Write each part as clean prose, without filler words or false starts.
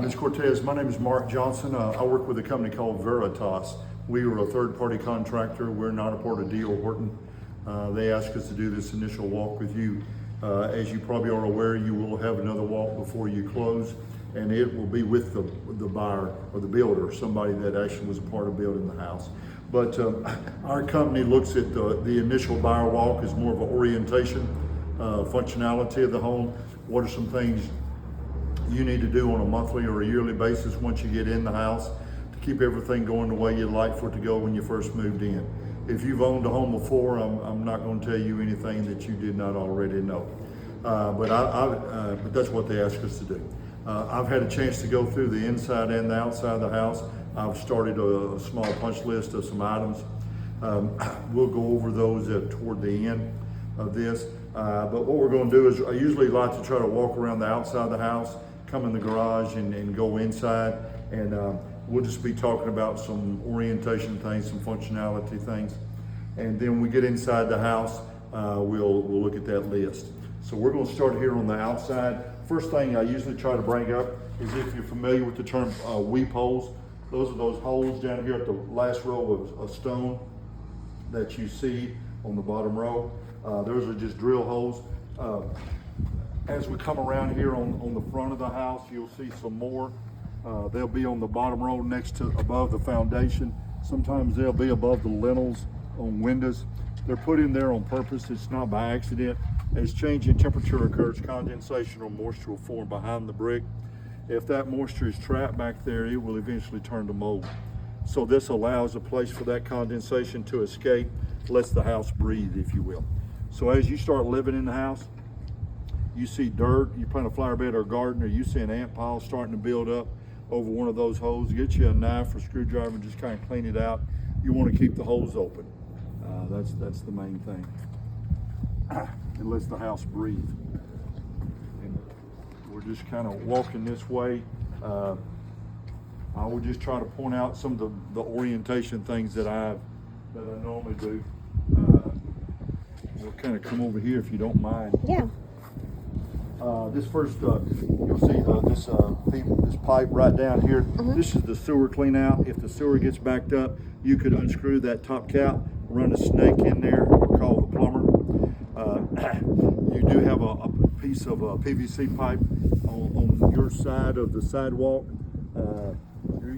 Ms. Cortez, my name is Mark Johnson. I work with a company called Veritas. We are a third-party contractor. We're not a part of D.R. Horton. They asked us to do this initial walk with you. As you probably are aware, you will have another walk before you close, and it will be with the buyer or the builder, somebody that actually was a part of building the house. But our company looks at the initial buyer walk as more of an orientation, functionality of the home. What are some things you need to do on a monthly or a yearly basis once you get in the house to keep everything going the way you'd like for it to go when you first moved in. If you've owned a home before, I'm not going to tell you anything that you did not already know. But that's what they asked us to do. I've had a chance to go through the inside and the outside of the house. I've started a small punch list of some items. We'll go over those toward the end of this. But what we're going to do is I usually like to try to walk around the outside of the house, come in the garage and go inside, and we'll just be talking about some orientation things, some functionality things. And then when we get inside the house, we'll look at that list. So we're going to start here on the outside. First thing I usually try to bring up is if you're familiar with the term weep holes. Those are those holes down here at the last row of stone that you see on the bottom row. Those are just drill holes. As we come around here on the front of the house, you'll see some more. They'll be on the bottom row above the foundation. Sometimes they'll be above the lintels on windows. They're put in there on purpose. It's not by accident. As change in temperature occurs, condensation or moisture will form behind the brick. If that moisture is trapped back there, it will eventually turn to mold. So this allows a place for that condensation to escape, lets the house breathe, if you will. So as you start living in the house, you see dirt, you plant a flower bed or a garden, or you see an ant pile starting to build up over one of those holes. Get you a knife or screwdriver and just kind of clean it out. You want to keep the holes open. That's the main thing. It lets the house breathe. And we're just kind of walking this way. I would just try to point out some of the orientation things that I normally do. We'll kind of come over here if you don't mind. Yeah. This first, you'll see this pipe right down here. This is the sewer clean out. If the sewer gets backed up, you could unscrew that top cap, run a snake in there, or call the plumber. You do have a piece of PVC pipe on your side of the sidewalk.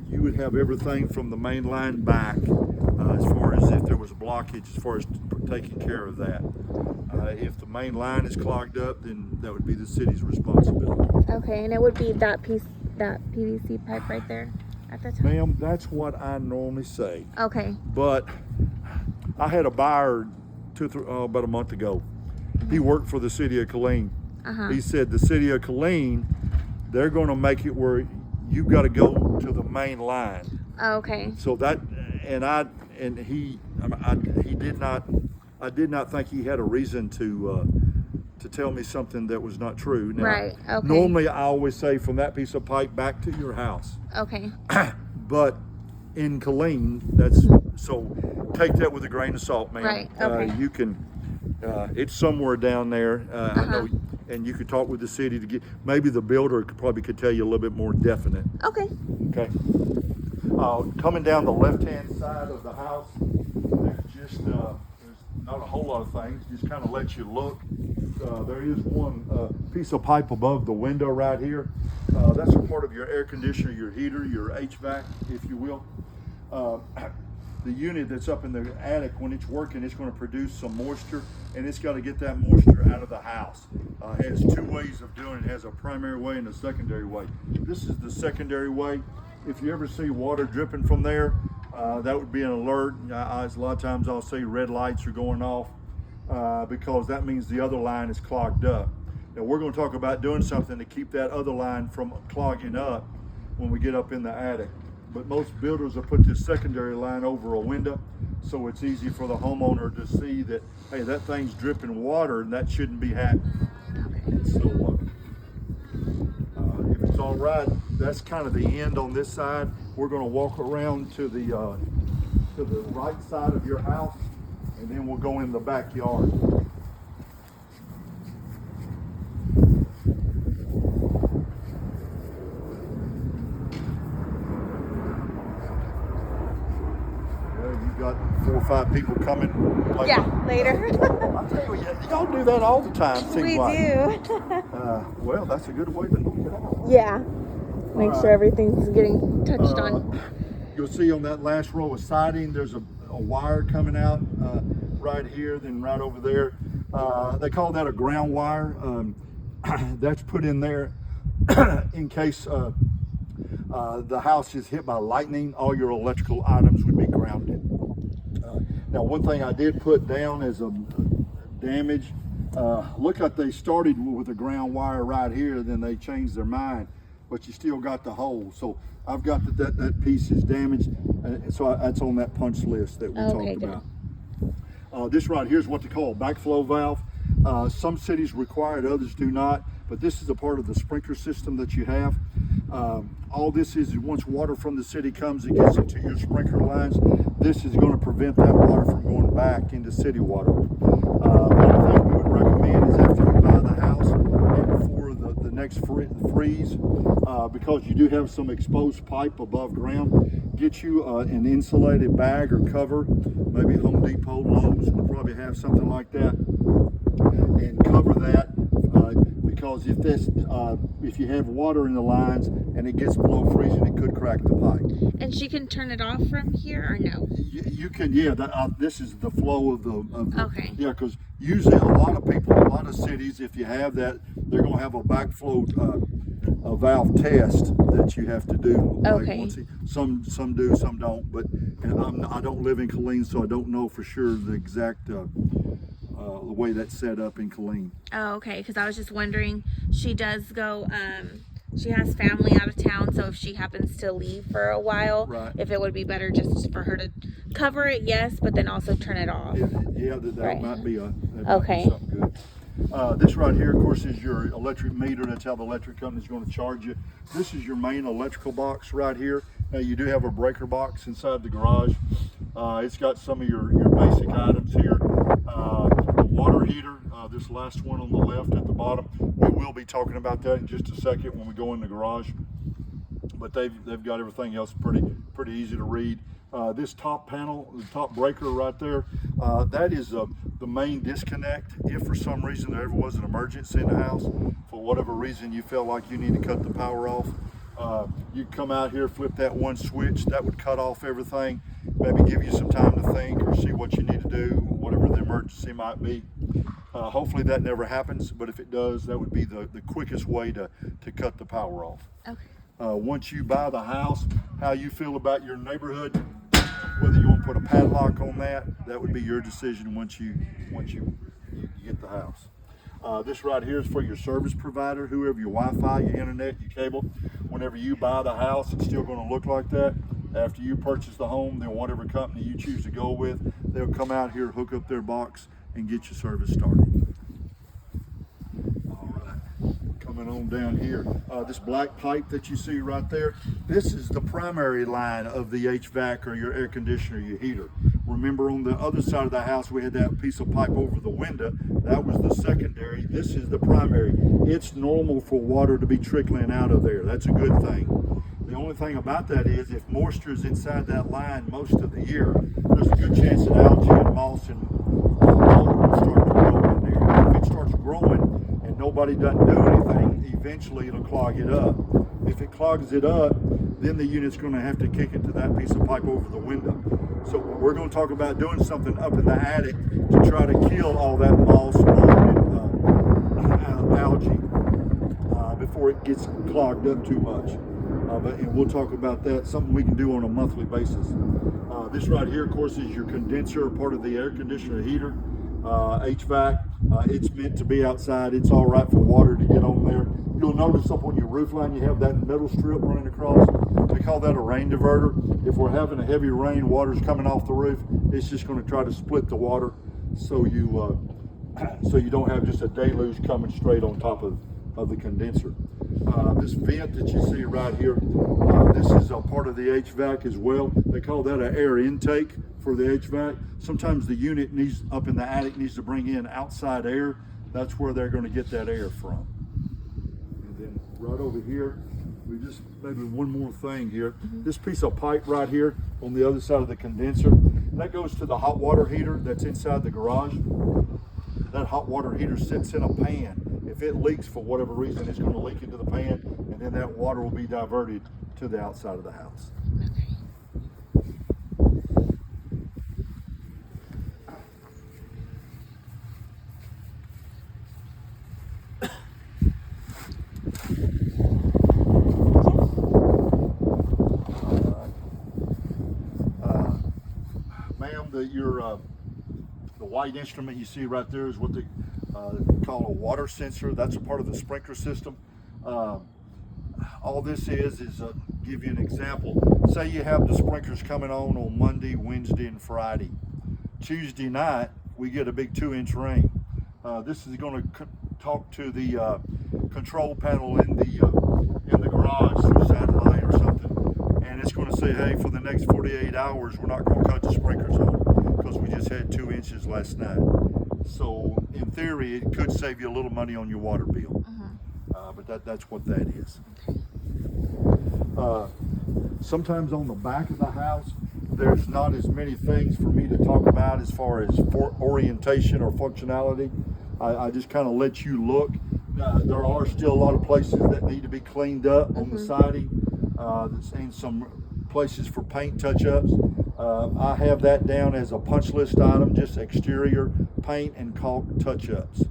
You would have everything from the main line back as far as if there was a blockage, as far as taking care of that. If the main line is clogged up, then that would be the city's responsibility. Okay, and it would be that PVC pipe right there at the top? Ma'am, that's what I normally say. Okay. But I had a buyer about a month ago. He worked for the city of Killeen. He said the city of Killeen, they're going to make it where you've got to go to the main line. Okay. So that, I did not think he had a reason to tell me something that was not true. Now, right. Okay. Normally, I always say from that piece of pipe back to your house. Okay. But in Killeen, so take that with a grain of salt, man. Right. Okay. You can. It's somewhere down there. I know, and you could talk with the city to get. Maybe the builder could tell you a little bit more definite. Okay. Okay. Coming down the left-hand side of the house, there's not a whole lot of things. Just kind of let you look. There is one piece of pipe above the window right here. That's a part of your air conditioner, your heater, your HVAC, if you will. The unit that's up in the attic, when it's working, it's going to produce some moisture, and it's got to get that moisture out of the house. It has two ways of doing it. It has a primary way and a secondary way. This is the secondary way. If you ever see water dripping from there, that would be an alert. A lot of times I'll see red lights are going off because that means the other line is clogged up. Now we're going to talk about doing something to keep that other line from clogging up when we get up in the attic. But most builders will put this secondary line over a window, so it's easy for the homeowner to see that, hey, that thing's dripping water and that shouldn't be happening. So if it's all right, that's kind of the end on this side. We're going to walk around to the right side of your house, and then we'll go in the backyard. got 4 or 5 people coming. Like, Yeah, later. I tell you, y'all do that all the time. Seems We like. do. Well, that's a good way to knock it out. Yeah. Make All sure right. everything's getting touched on. You'll see on that last row of siding, there's a wire coming out right here, then right over there. They call that a ground wire. That's put in there in case the house is hit by lightning. All your electrical items would be grounded. Now, one thing I did put down as a damage. Look like they started with a ground wire right here, then they changed their mind, but you still got the hole. So I've got that piece is damaged, so that's on that punch list that we Okay, talked good. about. This right here is what they call a backflow valve. Some cities require it, others do not, but this is a part of the sprinkler system that you have. All this is once water from the city comes, it gets into your sprinkler lines. This is going to prevent that water from going back into city water. The only thing we would recommend is after you buy the house and before the next freeze, because you do have some exposed pipe above ground, get you an insulated bag or cover. Maybe Home Depot, Lowe's would probably have something like that, and cover that. Because if you have water in the lines and it gets below freezing, it could crack the pipe. And she can turn it off from here or no? You can, yeah. This is the flow of the Okay. Yeah, because usually a lot of people, a lot of cities, if you have that, they're going to have a backflow a valve test that you have to do. Okay. Some do, some don't. But I don't live in Killeen, so I don't know for sure the exact the way that's set up in Killeen. Oh, okay. Because I was just wondering, she does go, she has family out of town, so if she happens to leave for a while, Right. if it would be better just for her to cover it, yes, but then also turn it off. Yeah, that Right. might be Okay. something good. This right here, of course, is your electric meter. That's how the electric company is going to charge you. This is your main electrical box right here. Now you do have a breaker box inside the garage. It's got some of your basic items here. The water heater, this last one on the left at the bottom. We will be talking about that in just a second when we go in the garage. But they've got everything else pretty easy to read. This top panel, the top breaker right there, that is the main disconnect. If for some reason there ever was an emergency in the house, for whatever reason you feel like you need to cut the power off, you come out here, flip that one switch, that would cut off everything, maybe give you some time to think or see what you need to do, whatever the emergency might be. Hopefully that never happens, but if it does, that would be the quickest way to cut the power off. Okay. Once you buy the house, how you feel about your neighborhood, whether you want to put a padlock on that would be your decision once you get the house. This right here is for your service provider, whoever your Wi-Fi, your internet, your cable. Whenever you buy the house, it's still going to look like that. After you purchase the home, then whatever company you choose to go with, they'll come out here, hook up their box, and get your service started. All right, coming on down here, this black pipe that you see right there, this is the primary line of the HVAC or your air conditioner, your heater. Remember on the other side of the house, we had that piece of pipe over the window. That was the secondary. This is the primary. It's normal for water to be trickling out of there. That's a good thing. The only thing about that is if moisture is inside that line most of the year, there's a good chance that algae and moss and mold will start to grow in there. If it starts growing and nobody doesn't do anything, eventually it'll clog it up. If it clogs it up, then the unit's going to have to kick into that piece of pipe over the window. So we're going to talk about doing something up in the attic to try to kill all that moss, mold, and algae before it gets clogged up too much. And we'll talk about that, something we can do on a monthly basis. This right here, of course, is your condenser, part of the air conditioner heater, HVAC. It's meant to be outside. It's all right for water to get on there. You'll notice up on your roof line, you have that metal strip running across. They call that a rain diverter. If we're having a heavy rain, water's coming off the roof, it's just going to try to split the water so you don't have just a deluge coming straight on top of the condenser. This vent that you see right here, this is a part of the HVAC as well. They call that an air intake for the HVAC. Sometimes the unit up in the attic needs to bring in outside air. That's where they're going to get that air from. And then right over here, We just, maybe one more thing here. This piece of pipe right here on the other side of the condenser, that goes to the hot water heater that's inside the garage. That hot water heater sits in a pan. If it leaks for whatever reason, it's going to leak into the pan, and then that water will be diverted to the outside of the house. Ma'am, the white instrument you see right there is what they call a water sensor. That's a part of the sprinkler system. All this is give you an example. Say you have the sprinklers coming on Monday, Wednesday, and Friday. Tuesday night, we get a big 2-inch rain. This is going to talk to the control panel in the garage through satellite or something, and it's going to say, hey, for the next 48 hours, we're not going to cut the sprinklers on because we just had 2 inches last night. So in theory, it could save you a little money on your water bill, but that's what that is. Sometimes on the back of the house, there's not as many things for me to talk about as far as orientation or functionality. I just kind of let you look. There are still a lot of places that need to be cleaned up on the siding, and some places for paint touch-ups. I have that down as a punch list item, just exterior paint and caulk touch-ups,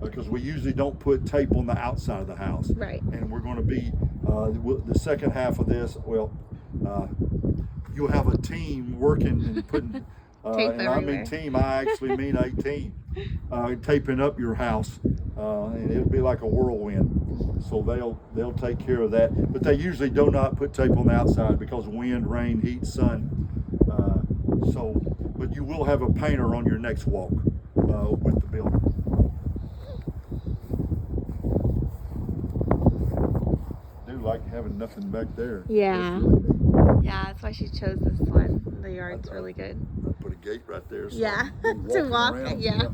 because we usually don't put tape on the outside of the house. Right. And we're going to be, the second half of this, you'll have a team working and putting, Tape and I mean everywhere. team, I actually mean a team, taping up your house, and it'll be like a whirlwind. So they'll take care of that. But they usually do not put tape on the outside because of wind, rain, heat, sun. But you will have a painter on your next walk with the building. Do like having nothing back there. Yeah. That's really neat. Yeah, that's why she chose this one. The yard's really good. I put a gate right there. So Yeah, I'm to walking walk, around, yeah.